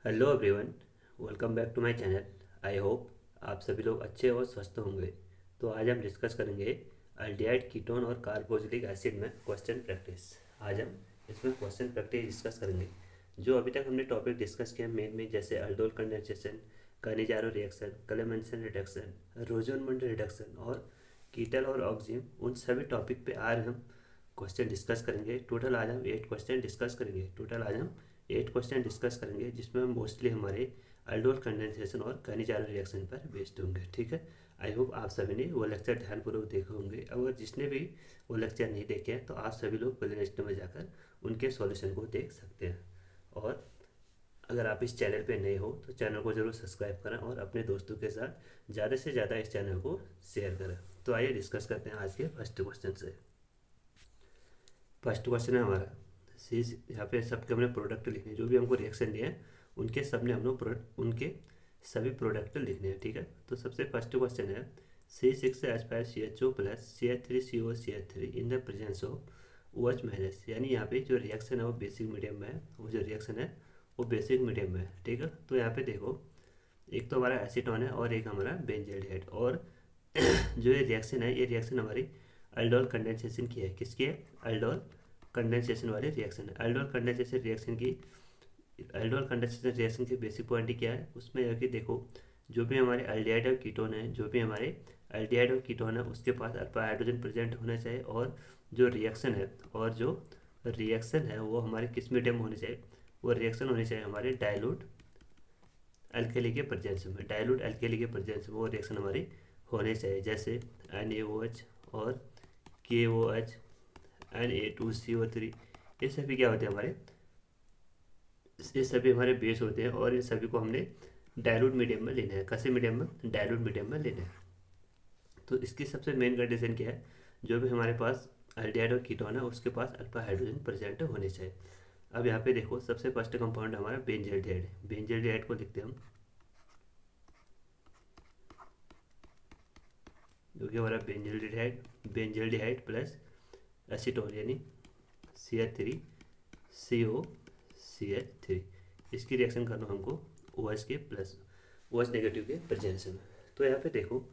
Hello everyone, welcome back to my channel. I hope आप सभी लोग अच्छे और स्वस्थ होंगे। तो आज हम डिस्कस करेंगे अल्डिहाइड कीटोन और कार्बोक्सिलिक एसिड में क्वेश्चन प्रैक्टिस। आज हम इसमें क्वेश्चन प्रैक्टिस डिस्कस करेंगे। जो अभी तक हमने टॉपिक डिस्कस किया मेन में, जैसे aldol condensation, Cannizzaro reaction, Clemmensen reduction, Rosenmund reduction और कीटल और ऑक्सिजन, उन सभी टॉपिक पे आज हम क्वेश्चन डिस्कस करेंगे। टोटल आज हम 8 क्वेश्चन डिस्कस करेंगे, जिसमें हम मोस्टली हमारे अल्डोल कंडेंसेशन और कानिजारो रिएक्शन पर बेस्ड होंगे। ठीक है। आई होप आप सभी ने वो लेक्चर ध्यानपूर्वक देखे होंगे। अगर जिसने भी वो लेक्चर नहीं देखे हैं तो आप सभी लोग प्ले लिस्ट में जाकर उनके सॉल्यूशन को देख सकते हैं। और अगर आप इस चैनल पे नए हो तो चैनल को जरूर सब्सक्राइब करें और अपने दोस्तों के साथ ज़्यादा से ज़्यादा इस चैनल को शेयर करें। तो आइए डिस्कस करते हैं आज के फर्स्ट क्वेश्चन से। फर्स्ट क्वेश्चन है हमारा, सी यहाँ पे सबके हमने प्रोडक्ट लिखने हैं। जो भी हमको रिएक्शन दिए हैं उनके सब ने हम लोग उनके सभी प्रोडक्ट लिखने हैं। ठीक है। तो सबसे फर्स्ट क्वेश्चन है, C6H5CHO plus CH3COCH3 in the presence of OH minus. यानी यहाँ पे जो रिएक्शन है वो बेसिक मीडियम में है। वो जो रिएक्शन है वो बेसिक मीडियम में है। ठीक है। तो यहाँ पे देखो, एक तो हमारा एसीटोन है और एक हमारा बेंजल्डिहाइड। और जो ये रिएक्शन है, ये रिएक्शन हमारी अल्डोल कंडेंसेशन की है। किसकी है? अल्डोल कंडेंसेशन वाली रिएक्शन है। अल्डोल कंडेंसेशन रिएक्शन की बेसिक पॉइंट क्या है उसमें? यह कि देखो, जो भी हमारे अल्डिहाइड और कीटोन है, जो भी हमारे अल्डिहाइड और कीटोन है, उसके पास अल्फा हाइड्रोजन प्रेजेंट होना चाहिए। और जो रिएक्शन है वो हमारे किस मीडियम में होनी चाहिए? वो रिएक्शन होनी चाहिए हमारे डाइल्यूट अल्कली के प्रेजेंस में। डाइल्यूट अल्कली के प्रेजेंस में वो रिएक्शन हमारी होने चाहिए। जैसे NaOH और KOH, Na2CO3, ये सभी क्या होते हैं हमारे? ये सभी हमारे बेस होते हैं और इन सभी को हमने डाइल्यूट मीडियम में लेना है। कैसे मीडियम में? डाइल्यूट मीडियम में लेना है। तो इसकी सबसे मेन कंडीशन क्या है? जो भी हमारे पास अल्डिहाइड और कीटोन है उसके पास अल्फा हाइड्रोजन प्रेजेंट होने चाहिए। अब यहाँ पे देखो, सबसे फर्स्ट कंपाउंड हमारा बेंजल्डिहाइड। बेंजल्डिहाइड को लिखते हैं हम, जो कि हमारा बेंजल्डिहाइड प्लस एसीटोन यानी CH3COCH3। इसकी रिएक्शन करना हमको OH के प्लस OH नेगेटिव के प्रेजेंस में। तो यहाँ पे देखो,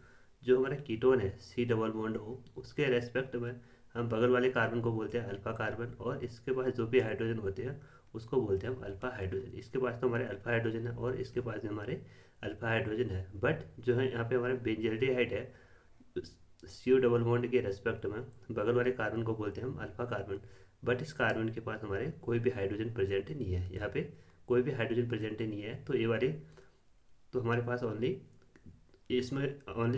जो हमारा कीटोन है C डबल बॉन्ड हो, उसके रेस्पेक्ट में हम बगल वाले कार्बन को बोलते हैं अल्फा कार्बन, और इसके पास जो भी हाइड्रोजन होते हैं उसको बोलते हैं हम अल्फा हाइड्रोजन। इसके पास तो हमारे अल्फा हाइड्रोजन है और इसके पास भी हमारे अल्फा हाइड्रोजन है। बट जो है यहाँ पे हमारा बेंजल्डिहाइड है, CO डबल बॉन्ड के रेस्पेक्ट में बगल वाले कार्बन को बोलते हैं हम अल्फा कार्बन। बट इस कार्बन के पास हमारे कोई भी हाइड्रोजन प्रेजेंट नहीं है। यहाँ पे कोई भी हाइड्रोजन प्रेजेंट नहीं है। तो ये वाली, तो हमारे पास ओनली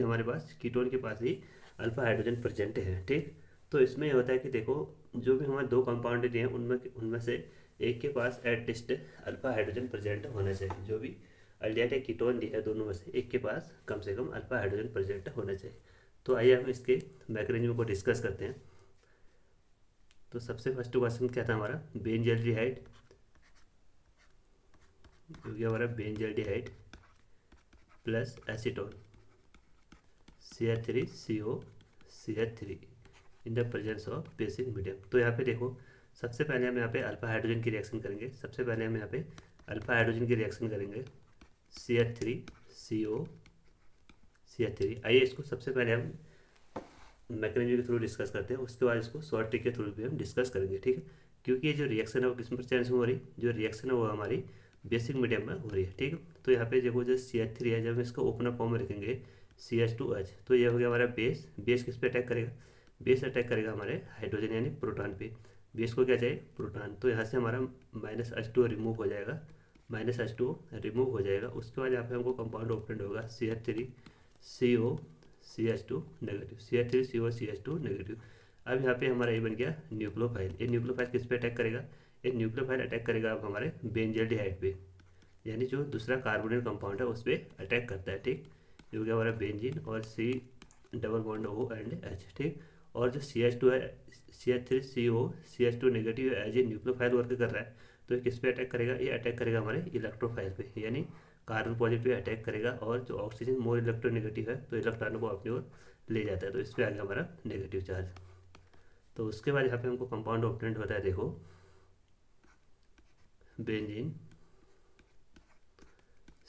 हमारे पास कीटोन के पास ही अल्फा हाइड्रोजन प्रेजेंट है। ठीक। तो इसमें ये होता है कि देखो, जो भी हमारे दो कंपाउंड दिए हैं उनमें उनमें से एक के पास एटलीस्ट अल्फा हाइड्रोजन प्रेजेंट होना चाहिए। जो भी अल्डिहाइड या कीटोन दिया है दोनों में से एक के पास कम से कम अल्फा हाइड्रोजन प्रेजेंट होना चाहिए। तो आइए हम इसके मैकेनिज्म को डिस्कस करते हैं। तो सबसे फर्स्ट क्वेश्चन क्या था हमारा? बेंजल्डिहाइड, जो कि हमारा benzaldehyde plus acetone CH3COCH3 in the presence of basic medium. तो यहाँ पे देखो, सबसे पहले हम यहाँ पे अल्फा हाइड्रोजन की रिएक्शन करेंगे। CH3COCH3। आइए इसको सबसे पहले हम मैकेनिज्म के थ्रू डिस्कस करते हैं, उसके बाद इसको शॉर्ट ट्रिक के थ्रू भी हम डिस्कस करेंगे। ठीक है। क्योंकि ये जो रिएक्शन है वो किस प्रेजेंस में हो रही? जो रिएक्शन है वो हमारी बेसिक मीडियम में हो रही है। ठीक है। तो यहाँ पे देखो, जो CH3 है, जब हम इसको ओपन अप फॉर्म में रखेंगे CH2H, तो ये हो गया हमारा बेस। बेस किस पे अटैक करेगा? बेस अटैक करेगा हमारे हाइड्रोजन यानी प्रोटॉन पे। बेस को क्या चाहिए? प्रोटॉन। तो यहाँ से हमारा -H2 रिमूव हो जाएगा। उसके बाद यहाँ पे हमको कंपाउंड ओपन होगा CH3CO CH2 negative, CH3CO CH2 negative. अब यहाँ पे हमारा ये बन गया न्यूक्लियोफाइल। ये न्यूक्लियोफाइल किस पे अटैक करेगा? ये न्यूक्लियोफाइल अटैक करेगा अब हमारे बेंजल्डिहाइड पे, यानी जो दूसरा कार्बोनिल कंपाउंड है उस पर अटैक करता है। ठीक। ये हो गया हमारा बेंजीन और C डबल बॉन्ड OH। ठीक। और जो CH2 है, CH3CO CH2 negative as a nucleophile work कर रहा है। तो ये किस पे अटैक करेगा? ये अटैक करेगा हमारे इलेक्ट्रोफाइल पे, यानी कार्बन पॉजिटिव पे अटैक करेगा। और जो ऑक्सीजन मोर इलेक्ट्रोनेगेटिव है तो इलेक्ट्रॉनों को अपनी ओर ले जाता है। तो इस पर आ गया हमारा नेगेटिव चार्ज। तो उसके बाद यहाँ पे हमको कंपाउंड ऑप्टेंट होता है, देखो, बेंजीन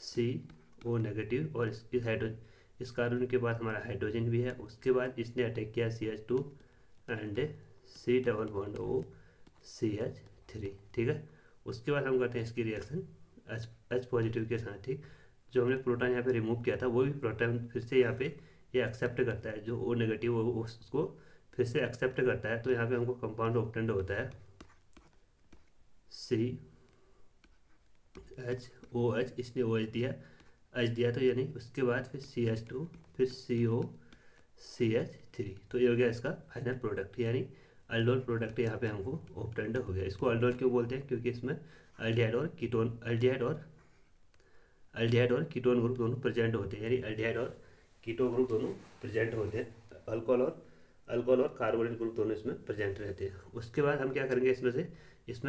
CO नेगेटिव, और इस हाइड्रोजन, इस कार्बन के बाद हमारा हाइड्रोजन भी है। उसके बाद इसने अटैक किया CH2 and C double bond O CH3, ठीक है। उसके बाद हम करते हैं इसकी रिएक्शन H पॉजिटिव के साथ, ठीक। जो हमने प्रोटॉन यहाँ पे रिमूव किया था वो भी प्रोटॉन फिर से यहाँ पे ये एक्सेप्ट करता है, जो O नेगेटिव उसको फिर से एक्सेप्ट करता है। तो यहाँ पे हमको कंपाउंड ऑब्टेंड होता है CHOH, इसने OH दिया, H दिया, तो यानी उसके बाद फिर CH2, फिर CO CH3, तो ये हो गया इसका फाइनल प्रोडक्ट, यानी अल्डोल प्रोडक्ट यहाँ पे हमको ऑब्टेंड हो गया। इसको अल्डोल क्यों बोलते हैं? क्योंकि इसमें अल्डिहाइड और कीटोन ग्रुप दोनों प्रेजेंट होते हैं, यानी अल्डिहाइड और कीटोन ग्रुप दोनों प्रेजेंट होते हैं। अल्कोहल और कार्बोनेट ग्रुप दोनों इसमें प्रेजेंट रहते हैं। उसके बाद हम क्या करेंगे, इसमें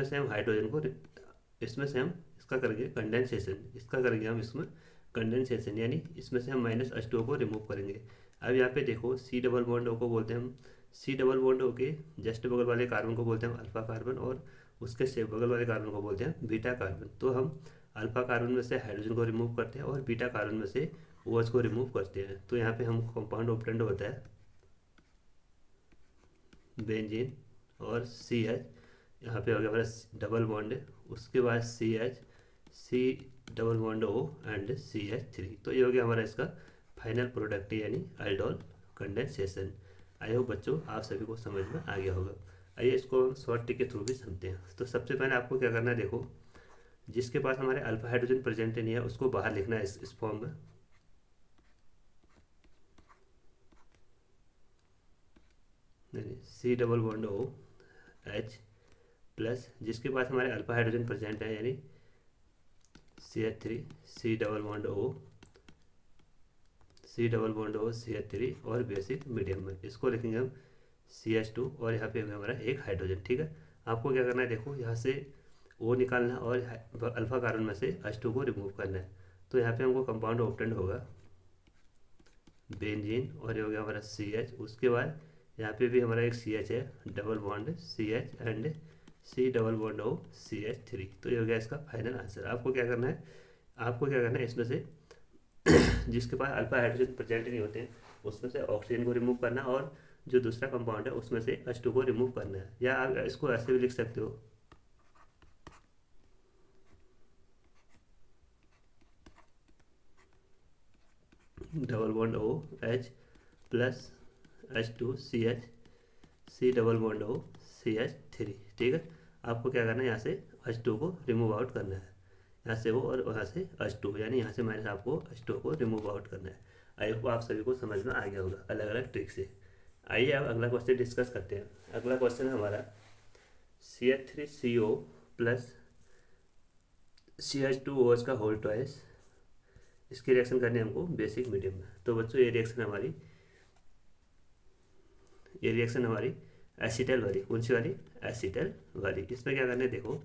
से हम हाइड्रोजन को, इसमें से हम इसका करेंगे कंडेंसेशन, यानी इसमें से हम -H2O को रिमूव करेंगे। अब यहाँ पे देखो C डबल बॉन्ड O को बोलते हैं हम, C डबल बॉन्ड O के जस्ट बगल वाले कार्बन को बोलते हैं हम अल्फा कार्बन, और उसके से बगल वाले कार्बन को बोलते हैं बीटा कार्बन। तो हम अल्फा कार्बन में से हाइड्रोजन को रिमूव करते हैं और बीटा कार्बन में से OH को रिमूव करते हैं। तो यहाँ पे हम कंपाउंड ऑब्टेंड होता है बेंजीन और CH, यहाँ पे हो गया हमारा डबल बॉन्ड, उसके बाद C double bond O and CH3, तो ये हो गया हमारा इसका फाइनल प्रोडक्ट, यानी अल्डोल कंडेंसेशन। आई होप बच्चों आप सभी को समझ में आ गया होगा। आइए इसको हम शॉर्ट ट्रिक के थ्रू भी समझते हैं। तो सबसे पहले आपको क्या करना है, देखो जिसके पास हमारे अल्फा हाइड्रोजन प्रेजेंट नहीं है उसको बाहर लिखना है इस फॉर्म में, C double bond O H plus, जिसके पास हमारे अल्फा हाइड्रोजन प्रेजेंट है यानी CH3 C double bond O CH3, और बेसिक मीडियम में इसको लिखेंगे हम CH2, और यहाँ पे हमारा एक हाइड्रोजन, ठीक है। आपको क्या करना है, देखो यहाँ से O निकालना है और अल्फा कार्बन में से H2 को रिमूव करना है। तो यहाँ पे हमको कंपाउंड ऑब्टेंड होगा बेंजीन, और ये हो गया हमारा CH। उसके बाद यहाँ पे भी हमारा एक CH है, double bond CH and C double bond O CH3, तो ये हो गया इसका फाइनल आंसर। आपको क्या करना है, इसमें से जिसके पास अल्फा हाइड्रोजन प्रेजेंट नहीं होते हैं उसमें से ऑक्सीजन को रिमूव करना, और जो दूसरा कंपाउंड है उसमें से H2 को रिमूव करना है। या आप इसको ऐसे भी लिख सकते हो, double bond O H plus H2 CH C double bond O CH3, ठीक है। आपको क्या करना है, यहाँ से H2 को रिमूव आउट करना है, यहाँ से वो और वहाँ से H2, यानी यहाँ से माइनस आपको H2 को रिमूव आउट करना है। आई होप आप सभी को समझ में आ गया होगा अलग अलग ट्रिक से। आइए अब अगला क्वेश्चन डिस्कस करते हैं। अगला क्वेश्चन है हमारा CH3CO प्लस CH2OH का होल ट्वाइस, इसकी रिएक्शन करनी है हमको बेसिक मीडियम में। तो बच्चों ये रिएक्शन हमारी एसिटल वाली, कौन सी वाली? एसिटल वाली। इसमें क्या करना है, देखो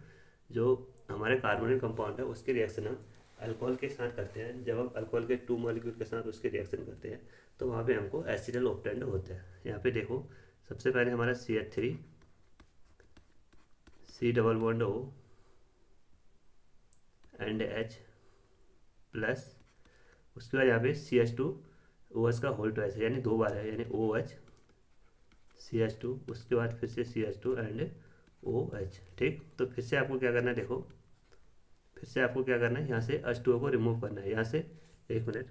जो हमारे कार्बोनिक कंपाउंड है उसके रिएक्शन हम अल्कोहल के साथ करते हैं। जब हम अल्कोहल के 2 मॉलिक्यूल के साथ उसके रिएक्शन करते हैं तो वहाँ पे हमको एसिटल ऑब्टेंड होता है। यहाँ पे देखो सबसे पहले हमारा CH3 C double bond O and H plus, उसके बाद यहाँ पे CH2OH का होल ट्वाइस है, यानी 2 बार है, यानी OH CH2, उसके बाद फिर से CH2 एंड OH, ठीक। तो फिर से आपको क्या करना है, देखो फिर से आपको क्या करना है, यहाँ से H2O को रिमूव करना है। यहाँ से एक मिनट,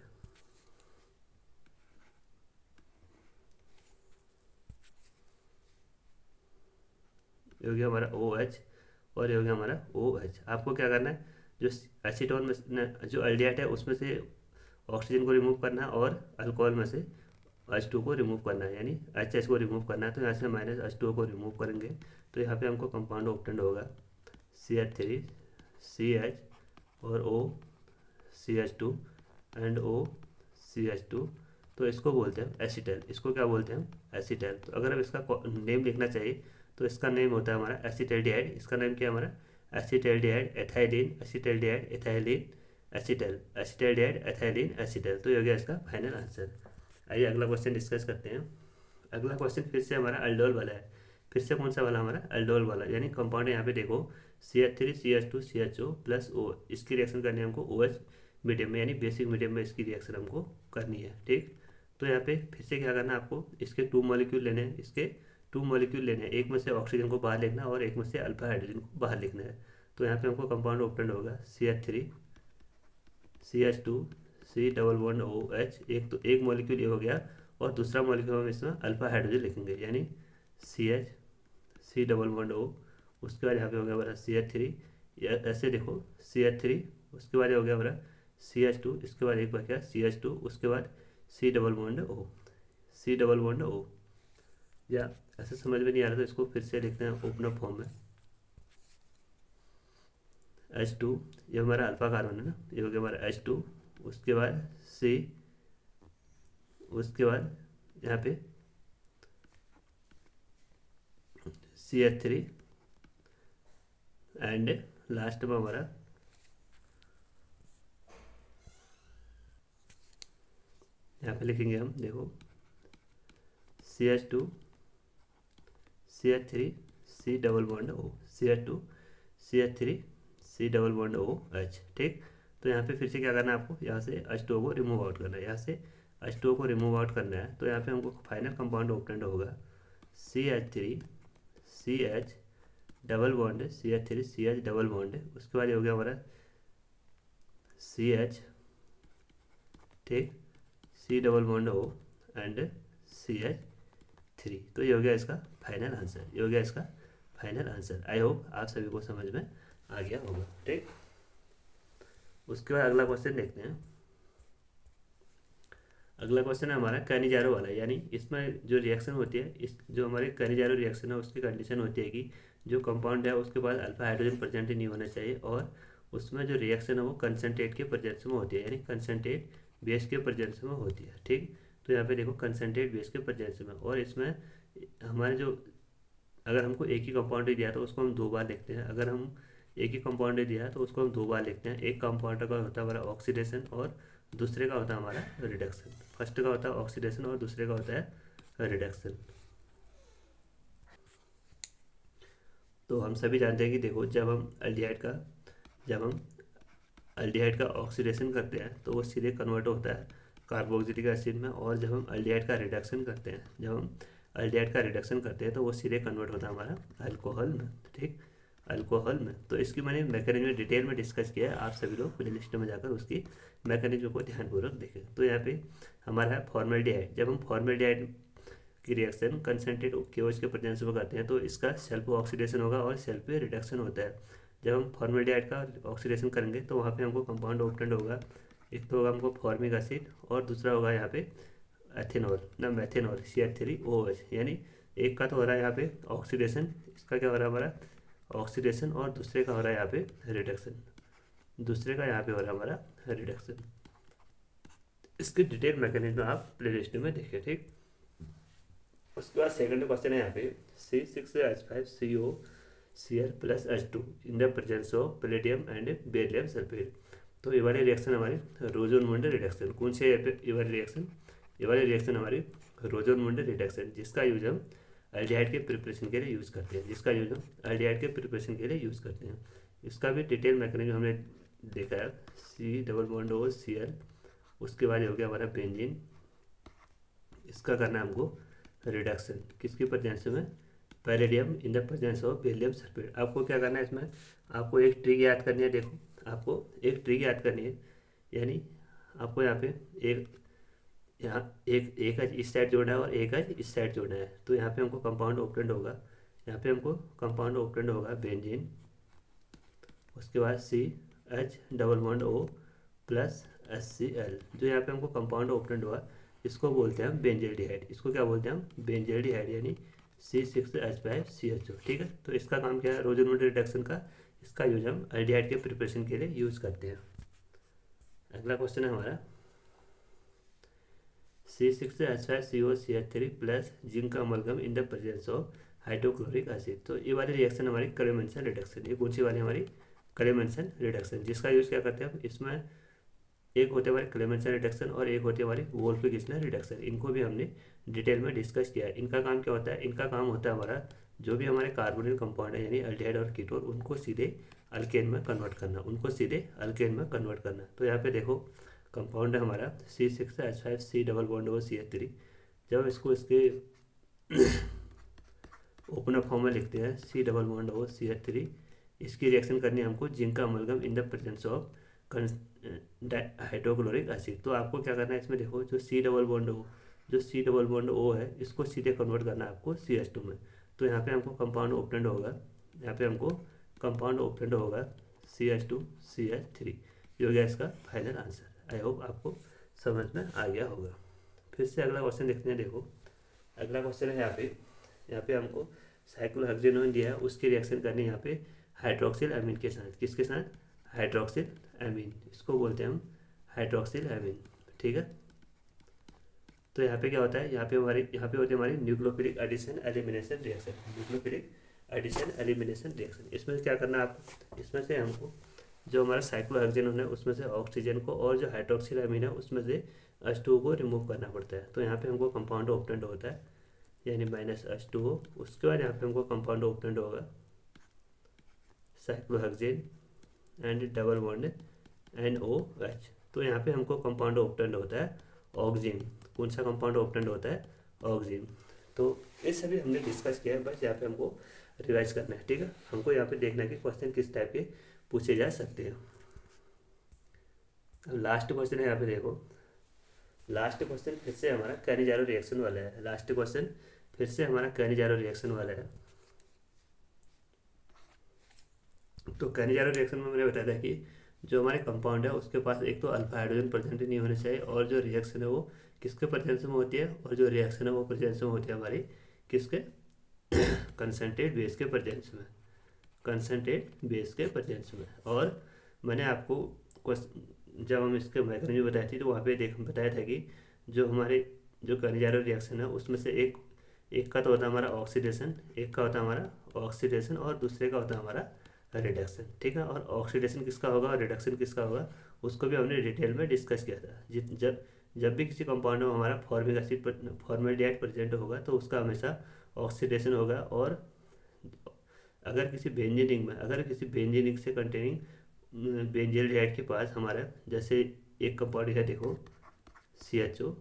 ये हो गया हमारा OH और ये हो गया हमारा OH। आपको क्या करना है, जो एसीटोन में जो अल्डिहाइड है उसमें से ऑक्सीजन को रिमूव करना है और अल्कोहल में से H2 को रिमूव करना है, यानी HH को रिमूव करना है। तो यहाँ से -H2O को रिमूव करेंगे तो यहाँ पे हमको कंपाउंड ऑब्टेंड होगा CH3 CH और O CH2 and O CH2, तो इसको बोलते हैं एसिटल। इसको क्या बोलते हैं हम? एसिटल। तो अगर हम इसका नेम लिखना चाहिए तो इसका नेम होता है हमारा एसिटल्डिहाइड। इसका नेम क्या है हमारा? Acetaldehyde ethylene, acetaldehyde ethylene acetal, acetaldehyde ethylene acetal. तो ये हो गया इसका फाइनल आंसर। आइए अगला क्वेश्चन डिस्कस करते हैं। अगला क्वेश्चन फिर से हमारा अल्डोल वाला है। फिर से कौन सा वाला? हमारा अल्डोल वाला, यानी कंपाउंड है। यहाँ पे देखो CH3 CH2 CHO plus O, इसकी रिएक्शन करनी है हमको OH मीडियम में यानी बेसिक मीडियम में इसकी रिएक्शन हमको करनी है। ठीक, तो यहाँ पे फिर से क्या करना है आपको, इसके 2 मॉलिक्यूल लेने हैं, इसके 2 मॉलिक्यूल लेने हैं, एक में से ऑक्सीजन को बाहर लिखना है और एक में से अल्फा हाइड्रोजन को बाहर लिखना है। तो यहाँ पे हमको कंपाउंड ऑप्टेंड होगा CH3 CH2 C double bond OH, एक मॉलिक्यूल ये हो गया और दूसरा मॉलिक्यूल हम इसमें अल्फा हाइड्रोजन लिखेंगे यानी CH C double bond O। उसके बाद यहाँ पे हो गया हमारा CH3, ऐसे देखो CH3, उसके बाद हो गया हमारा CH2, इसके बाद एक बार क्या CH2, उसके बाद C double bond O, C double bond O। या ऐसे समझ में नहीं आ रहा तो इसको फिर से लिखते हैं ओपन अप फॉर्म में। H2, ये हमारा अल्फा कार्बन है ना, ये हो गया हमारा H2, उसके बाद C, उसके बाद यहाँ पे CH3 एंड लास्ट में हमारा यहाँ पे लिखेंगे हम, देखो CH2 CH3 C double bond O, CH2 CH3 C double bond OH। ठीक, तो यहाँ पे फिर से क्या करना है आपको, यहाँ से H2O को रिमूव आउट करना है, यहाँ से H2O को रिमूव आउट करना है। तो यहाँ पे हमको फाइनल कंपाउंड ऑप्टेंड होगा CH3 CH double bond CH3 CH double bond, उसके बाद ये हो गया हमारा CH, ठीक, C double bond O and CH3। तो ये हो गया इसका फाइनल आंसर, ये हो गया इसका फाइनल आंसर। आई होप आप सभी को समझ में आ गया होगा। ठीक, उसके बाद अगला क्वेश्चन देखते हैं। अगला क्वेश्चन है हमारा कैनिजारो वाला, यानी इसमें जो रिएक्शन होती है, इस जो हमारे कैनिजारो रिएक्शन है उसकी कंडीशन होती है कि जो कंपाउंड है उसके पास अल्फा हाइड्रोजन प्रेजेंट नहीं होना चाहिए और उसमें जो रिएक्शन है वो कंसनट्रेट के प्रेजेंस में होती है, यानी कंसनट्रेट बेस के प्रेजेंस में होती है। ठीक, तो यहाँ पे देखो कंसनट्रेट बेस के प्रेजेंस में, और इसमें हमारे जो अगर हमको एक ही कंपाउंड दिया तो उसको हम 2 बार लिखते हैं, अगर हम एक ही कंपाउंड दिया तो उसको हम 2 बार लिखते हैं। एक कंपाउंड का होता है हमारा ऑक्सीडेशन और दूसरे का होता है हमारा रिडक्शन। फर्स्ट का होता है ऑक्सीडेशन और दूसरे का होता है रिडक्शन। तो हम सभी जानते हैं कि देखो जब हम अल्डिहाइड का ऑक्सीडेशन करते हैं तो वो सीधे कन्वर्ट होता है कार्बोक्सिलिक एसिड में, और जब हम अल्डिहाइड का रिडक्शन करते हैं तो वो सीधे कन्वर्ट होता है हमारा अल्कोहल में। ठीक, अल्कोहल में। तो इसकी मैंने मैकेनिज्म डिटेल में डिस्कस किया है, आप सभी लोग प्ले लिस्ट में जाकर उसकी मैकेनिज्म को ध्यानपूर्वक देखें। तो यहाँ पे हमारा है फॉर्मेल्डिहाइड। जब हम फॉर्मेल्डिहाइड की रिएक्शन कंसनट्रेट KOH के प्रेजेंस में करते हैं तो इसका सेल्फ ऑक्सीडेशन होगा और सेल्फ रिडक्शन होता है। जब हम फॉर्मेल्डिहाइड का ऑक्सीडेशन करेंगे तो वहाँ पे हमको कंपाउंड ऑप्टेंड होगा, एक तो होगा हमको फॉर्मिक एसिड और दूसरा होगा यहाँ पे एथेनॉल ना मेथेनॉल CH3OH, यानी एक का तो हो रहा है यहाँ पे ऑक्सीडेशन, इसका क्या हो रहा है हमारा ऑक्सीडेशन, और दूसरे का हो रहा है यहाँ पे रिडक्शन, दूसरे का यहाँ पे हो रहा है हमारा रिडक्शन। इसके डिटेल मैकेनिज्म आप प्ले लिस्ट में देखें। ठीक, उसके बाद सेकंड क्वेश्चन है यहाँ पे C6H5COCl plus H2 in the presence of palladium and beryllium sulphate. तो ये वाली रिएक्शन हमारी रोजन-मुंडे रिडक्शन। कौन सी है ये वाली रिएक्शन? ये वाली रिएक्शन हमारी रोजन-मुंडे रिडक्शन, जिसका यूज हम एल्डिहाइड के प्रिपरेशन के लिए यूज़ करते हैं, इसका भी डिटेल मैकेनिज्म हमने देखा है। C डबल बॉन्ड OCl, उसके बाद हो गया हमारा बेंजीन, इसका करना है हमको रिडक्शन, किसकी प्रेजेंस में palladium in the presence of beryllium sulphate. आपको क्या करना है इसमें, आपको एक ट्रिक याद करनी है। देखो आपको एक ट्रिक याद करनी है, यानी आपको यहाँ पे एक एच इस साइड जोड़ना है और एक एच इस साइड जोड़ना है। तो यहाँ पे हमको कंपाउंड ऑप्टेंड होगा, बेंजीन, उसके बाद CH double bond O plus HCl। जो यहाँ पे हमको कंपाउंड ऑप्टेंड हुआ इसको बोलते हैं हम बेंजल्डिहाइड। इसको क्या बोलते हैं हम? बेंजल्डिहाइड, यानी C6H5CHO। ठीक है, तो इसका काम क्या है? रोजन-मुंडे रिडक्शन का इसका यूज हम एल्डिहाइड के प्रिपरेशन के लिए यूज करते हैं। अगला क्वेश्चन है हमारा C6H5COCH3 plus zinc amalgam in the presence of hydrochloric acid. तो ये वाली रिएक्शन हमारी क्लेमेंसन रिडक्शन, ये कौन सी वाली हमारी क्लेमेंसन रिडक्शन, जिसका यूज क्या करते हैं हम इसमें, एक होते हैं हमारे क्लेमेंसन रिडक्शन और एक होती है हमारी वोल्फ-गिस्नर रिडक्शन। इनको भी हमने डिटेल में डिस्कस किया है। इनका काम क्या होता है? इनका काम होता है हमारा जो भी हमारे कार्बोनिल कंपाउंड है यानी एल्डिहाइड और कीटोन, उनको सीधे अल्केन में कन्वर्ट करना, उनको सीधे अल्केन में कन्वर्ट करना। तो यहाँ पे देखो कंपाउंड है हमारा C6H5 C double bond over CH3। जब हम इसको इसके ओपन अप फॉर्म में लिखते हैं C double bond over CH3, इसकी रिएक्शन करनी है हमको जिंक का amalgam in the presence of hydrochloric acid. तो आपको क्या करना है इसमें देखो, जो C डबल बॉन्ड O है इसको सीधे कन्वर्ट करना है आपको CH2 में। तो यहाँ पे हमको कंपाउंड ओपनड होगा, यहाँ पे हमको कंपाउंड ओपनड होगा CH2CH3। ये हो गया इसका फाइनल आंसर। आई होप आपको समझ में आ गया होगा। फिर से अगला क्वेश्चन देखते हैं। देखो अगला क्वेश्चन है यहाँ पे हमको साइक्लोहेक्सेनोन दिया है, उसकी रिएक्शन करनी है यहाँ पे हाइड्रोक्सिल एमीन के साथ। किसके साथ? हाइड्रोक्सिल एमीन, इसको बोलते हैं हम हाइड्रोक्सिल एमीन, ठीक है। तो यहाँ पे क्या होता है, यहाँ पे होती है हमारी nucleophilic addition elimination reaction. Nucleophilic addition elimination reaction, इसमें क्या करना है आपको, इसमें से हमको जो हमारा साइक्लोहेक्सेनोन है उसमें से ऑक्सीजन को और जो हाइड्रोक्सिल एमीन है उसमें से H2O को रिमूव करना पड़ता है। तो यहाँ पे हमको कंपाउंड ओपनड होता है यानी -H2O। उसके बाद यहाँ पे हमको कंपाउंड ओपनड होगा cyclohexane and double bond NOH। तो यहाँ पे हमको कंपाउंड ओपनड होता है ऑक्सीजन। कौन सा कंपाउंड ओपनड होता है? ऑक्सीजन। तो ये सभी हमने डिस्कस किया है, बस यहाँ पे हमको रिवाइज करना है, ठीक है। हमको यहाँ पे देखना है कि क्वेश्चन किस टाइप के पूछे जा सकते हैं। अब लास्ट क्वेश्चन है यहाँ पे देखो, लास्ट क्वेश्चन फिर से हमारा कैनिजारो रिएक्शन वाला है। लास्ट क्वेश्चन फिर से हमारा कैनिजारो रिएक्शन वाला है। तो कैनिजारो रिएक्शन में मैंने बताया था कि जो हमारे कंपाउंड है उसके पास एक तो अल्फा हाइड्रोजन प्रेजेंट नहीं होने चाहिए, और जो रिएक्शन है वो किसके प्रेजेंस में होती है, और जो रिएक्शन है वो प्रेजेंस में होती है हमारी किसके? कंसंट्रेट बेस के प्रेजेंस में, कंसंट्रेट बेस के प्रेजेंस में। और मैंने आपको जब हम इसके मैकेनिज्म बताई थी तो वहाँ पे बताया था कि जो हमारे जो कैनिजारो रिएक्शन है उसमें से एक का तो होता है हमारा ऑक्सीडेशन, एक का होता है हमारा ऑक्सीडेशन, और दूसरे का होता है हमारा रिडक्शन, ठीक है। और ऑक्सीडेशन किसका होगा और रिडक्शन किसका होगा उसको भी हमने डिटेल में डिस्कस किया था। जब भी किसी कंपाउंड में हमारा फॉर्मिक एसिड फॉर्मेल्डिहाइड प्रेजेंट होगा तो उसका हमेशा ऑक्सीडेशन होगा। और अगर किसी बेंजीन से कंटेनिंग बेंजील्डिहाइड के पास हमारा जैसे एक कंपाउंड है देखो CHO,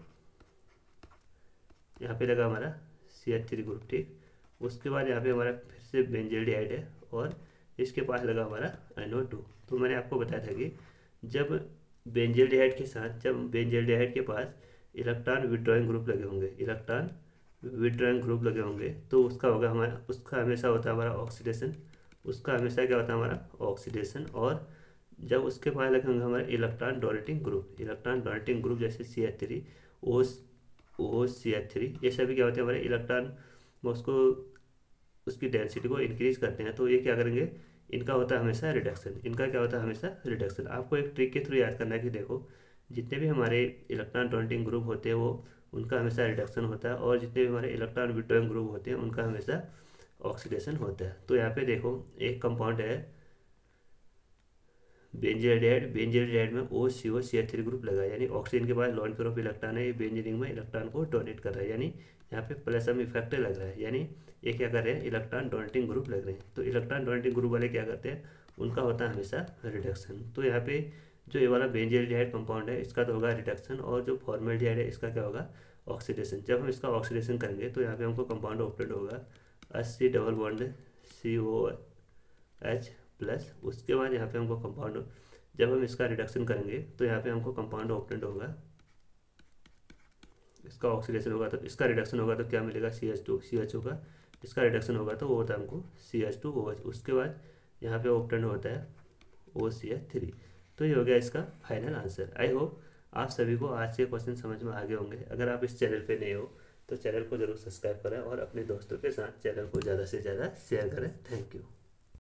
यहाँ पे लगा हमारा CH3 ग्रुप, ठीक। उसके बाद यहाँ पे हमारा फिर से बेंजील्डिहाइड है और इसके पास लगा हमारा NO2। तो मैंने आपको बताया था कि जब बेंजील्डिहाइड के पास इलेक्ट्रॉन विड्रॉइंग ग्रुप लगे होंगे तो उसका हमेशा होता है हमारा ऑक्सीडेशन, उसका हमेशा क्या होता है हमारा ऑक्सीडेशन। और जब उसके पास लगे होंगे हमारे इलेक्ट्रॉन डोनेटिंग ग्रुप जैसे CH3 OCH3, ये सभी क्या होते हैं हमारे इलेक्ट्रॉन उसकी डेंसिटी को इंक्रीज करते हैं। तो ये क्या करेंगे, इनका होता है हमेशा रिडक्शन। आपको एक ट्रिक के थ्रू याद करना है कि देखो जितने भी हमारे इलेक्ट्रॉन डोनेटिंग ग्रुप होते हैं वो उनका हमेशा रिडक्शन होता है, और जितने भी हमारे इलेक्ट्रॉन विड्रॉइंग ग्रुप होते हैं उनका हमेशा ऑक्सीडेशन होता है। तो यहाँ पे देखो एक कंपाउंड है बेंजील्डिहाइड में OCO-CH3 ग्रुप लगा, यानी ऑक्सीजन के पास लोन पेयर ऑफ इलेक्ट्रॉन है, ये बेंजीन में इलेक्ट्रॉन को डोनेट कर रहा है, यानी यहाँ पे प्लसम इफेक्ट लग रहा है, यानी ये क्या कर रहे हैं, इलेक्ट्रॉन डोनेटिंग ग्रुप लग रहे हैं। तो इलेक्ट्रॉन डोनेटिंग ग्रुप वाले क्या करते हैं, उनका होता है हमेशा रिडक्शन। तो यहाँ पे जो ये वाला बेंजील्डिहाइड कंपाउंड है इसका तो होगा रिडक्शन, और जो फॉर्मेल्डिहाइड है इसका क्या होगा, ऑक्सीडेशन। जब हम इसका ऑक्सीडेशन करेंगे तो यहाँ पे हमको कंपाउंड ओपनड होगा H double bond COH plus. उसके बाद यहाँ पे हमको कंपाउंड, जब हम इसका रिडक्शन करेंगे तो यहाँ पे हमको कंपाउंड ओपनड होगा, इसका ऑक्सीडेशन होगा तो इसका रिडक्शन होगा तो क्या मिलेगा, CH2 का इसका रिडक्शन होगा तो वो होता है हमको CH2OH। उसके बाद यहाँ पे ओपनड होता है OCH3। तो ये हो गया इसका फाइनल आंसर। आई होप आप सभी को आज के क्वेश्चन समझ में आ गए होंगे। अगर आप इस चैनल पे नए हो तो चैनल को जरूर सब्सक्राइब करें और अपने दोस्तों के साथ चैनल को ज़्यादा से ज़्यादा शेयर करें। Thank you.